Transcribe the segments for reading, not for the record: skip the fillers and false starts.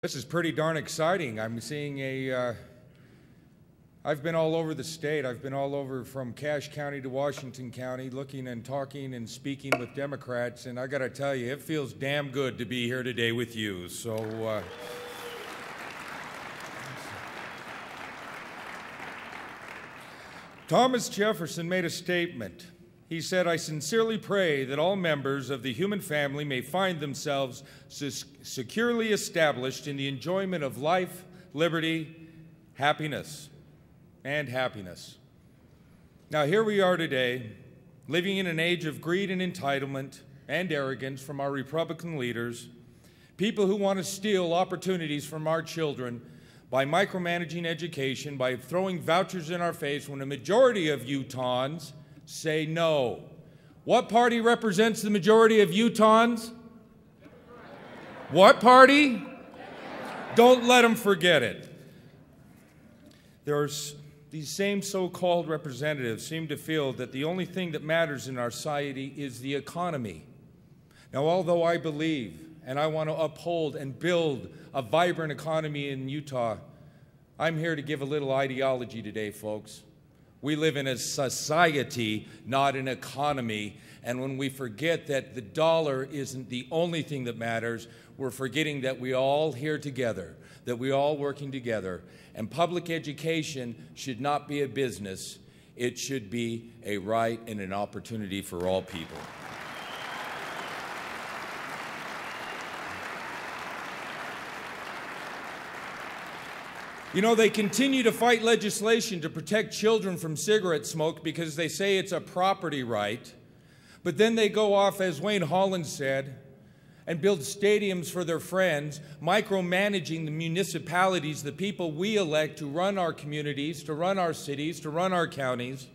This is pretty darn exciting. I'm seeing I've been all over the state. I've been all over from Cache County to Washington County looking and talking and speaking with Democrats, and I got to tell you, it feels damn good to be here today with you. So, Thomas Jefferson made a statement. He said, "I sincerely pray that all members of the human family may find themselves securely established in the enjoyment of life, liberty, happiness, and happiness." Now, here we are today, living in an age of greed and entitlement and arrogance from our Republican leaders, people who want to steal opportunities from our children by micromanaging education, by throwing vouchers in our face when a majority of Utahns say no. What party represents the majority of Utahns? What party? Don't let them forget it. These same so-called representatives seem to feel that the only thing that matters in our society is the economy. Now, although I believe and I want to uphold and build a vibrant economy in Utah, I'm here to give a little ideology today, folks. We live in a society, not an economy, and when we forget that the dollar isn't the only thing that matters, we're forgetting that we're all here together, that we're all working together, and public education should not be a business. It should be a right and an opportunity for all people. You know, they continue to fight legislation to protect children from cigarette smoke because they say it's a property right. But then they go off, as Wayne Holland said, and build stadiums for their friends, micromanaging the municipalities, the people we elect to run our communities, to run our cities, to run our counties.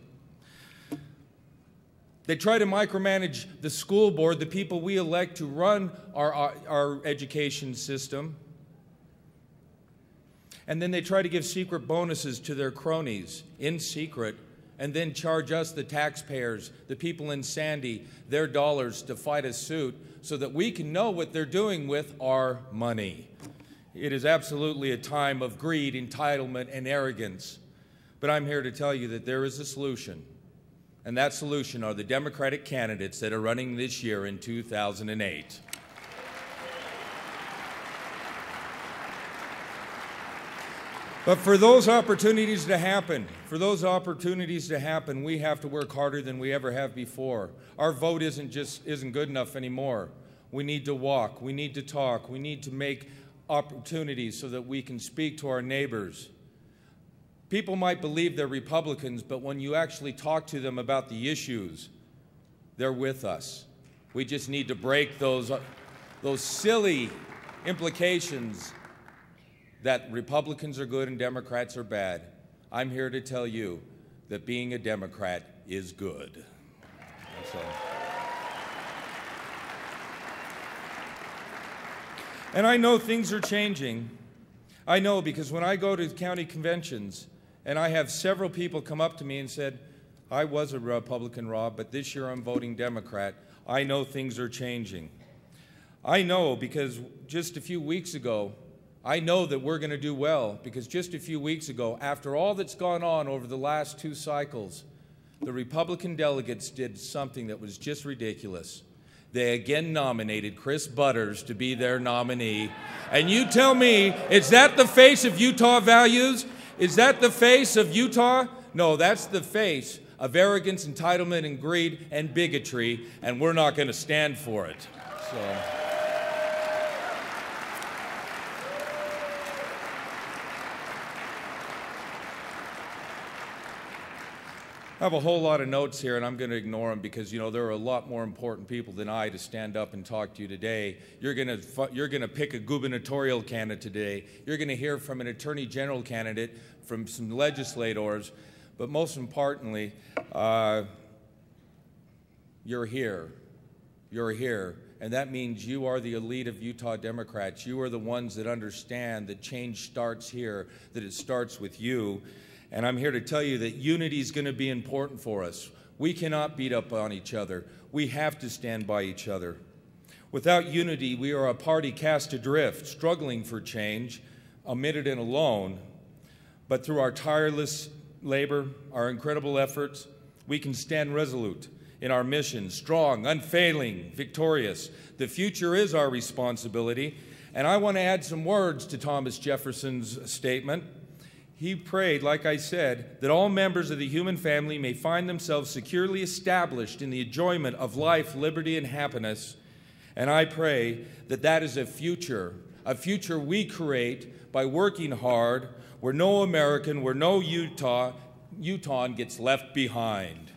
They try to micromanage the school board, the people we elect to run our education system. And then they try to give secret bonuses to their cronies in secret and then charge us, the taxpayers, the people in Sandy, their dollars to fight a suit so that we can know what they're doing with our money. It is absolutely a time of greed, entitlement, and arrogance. But I'm here to tell you that there is a solution. And that solution are the Democratic candidates that are running this year in 2008. But for those opportunities to happen, we have to work harder than we ever have before. Our vote isn't good enough anymore. We need to walk, we need to talk, we need to make opportunities so that we can speak to our neighbors. People might believe they're Republicans, but when you actually talk to them about the issues, they're with us. We just need to break those silly implications that Republicans are good and Democrats are bad. I'm here to tell you that being a Democrat is good. That's all. And I know things are changing. I know because when I go to county conventions and I have several people come up to me and said, "I was a Republican, Rob, but this year I'm voting Democrat," I know things are changing. I know because just a few weeks ago, I know that we're going to do well because just a few weeks ago, after all that's gone on over the last two cycles, the Republican delegates did something that was just ridiculous. They again nominated Chris Butters to be their nominee. And you tell me, is that the face of Utah values? Is that the face of Utah? No, that's the face of arrogance, entitlement, and greed and bigotry, and we're not going to stand for it. So. I have a whole lot of notes here, and I'm going to ignore them because, you know, there are a lot more important people than I to stand up and talk to you today. You're going to pick a gubernatorial candidate today. You're going to hear from an attorney general candidate, from some legislators, but most importantly, you're here. You're here, and that means you are the elite of Utah Democrats. You are the ones that understand that change starts here, that it starts with you. And I'm here to tell you that unity is going to be important for us. We cannot beat up on each other. We have to stand by each other. Without unity, we are a party cast adrift, struggling for change, omitted and alone. But through our tireless labor, our incredible efforts, we can stand resolute in our mission, strong, unfailing, victorious. The future is our responsibility. And I want to add some words to Thomas Jefferson's statement. He prayed, like I said, that all members of the human family may find themselves securely established in the enjoyment of life, liberty, and happiness. And I pray that that is a future we create by working hard, where no American, where no Utahn gets left behind.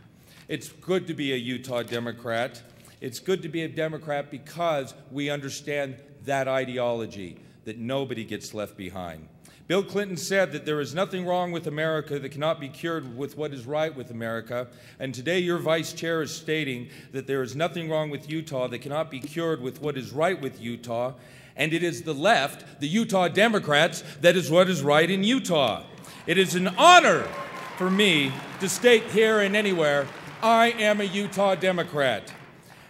It's good to be a Utah Democrat. It's good to be a Democrat because we understand that ideology, that nobody gets left behind. Bill Clinton said that there is nothing wrong with America that cannot be cured with what is right with America. And today your vice chair is stating that there is nothing wrong with Utah that cannot be cured with what is right with Utah. And it is the left, the Utah Democrats, that is what is right in Utah. It is an honor for me to state here and anywhere, I am a Utah Democrat.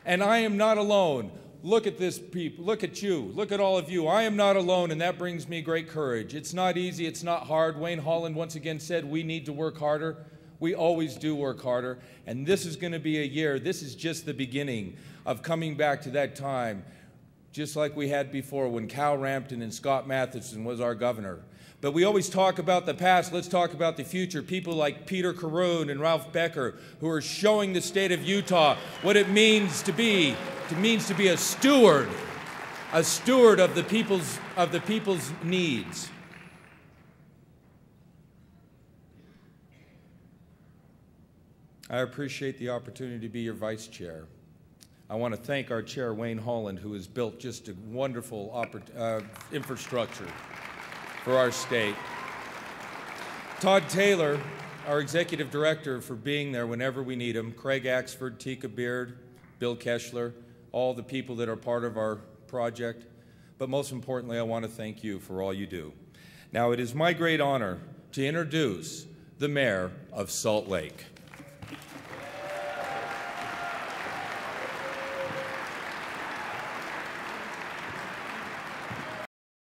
And I am not alone. Look at this, people. Look at you. Look at all of you. I am not alone, and that brings me great courage. It's not easy. It's not hard. Wayne Holland once again said we need to work harder. We always do work harder. And this is going to be a year. This is just the beginning of coming back to that time, just like we had before when Cal Rampton and Scott Matheson was our governor. But we always talk about the past. Let's talk about the future. People like Peter Caroon and Ralph Becker, who are showing the state of Utah what it means to be. It means to be a steward of the people's needs. I appreciate the opportunity to be your vice chair. I want to thank our chair, Wayne Holland, who has built just a wonderful infrastructure for our state. Todd Taylor, our executive director, for being there whenever we need him. Craig Axford, Tika Beard, Bill Keshler, all the people that are part of our project. But most importantly, I want to thank you for all you do. Now, it is my great honor to introduce the mayor of Salt Lake.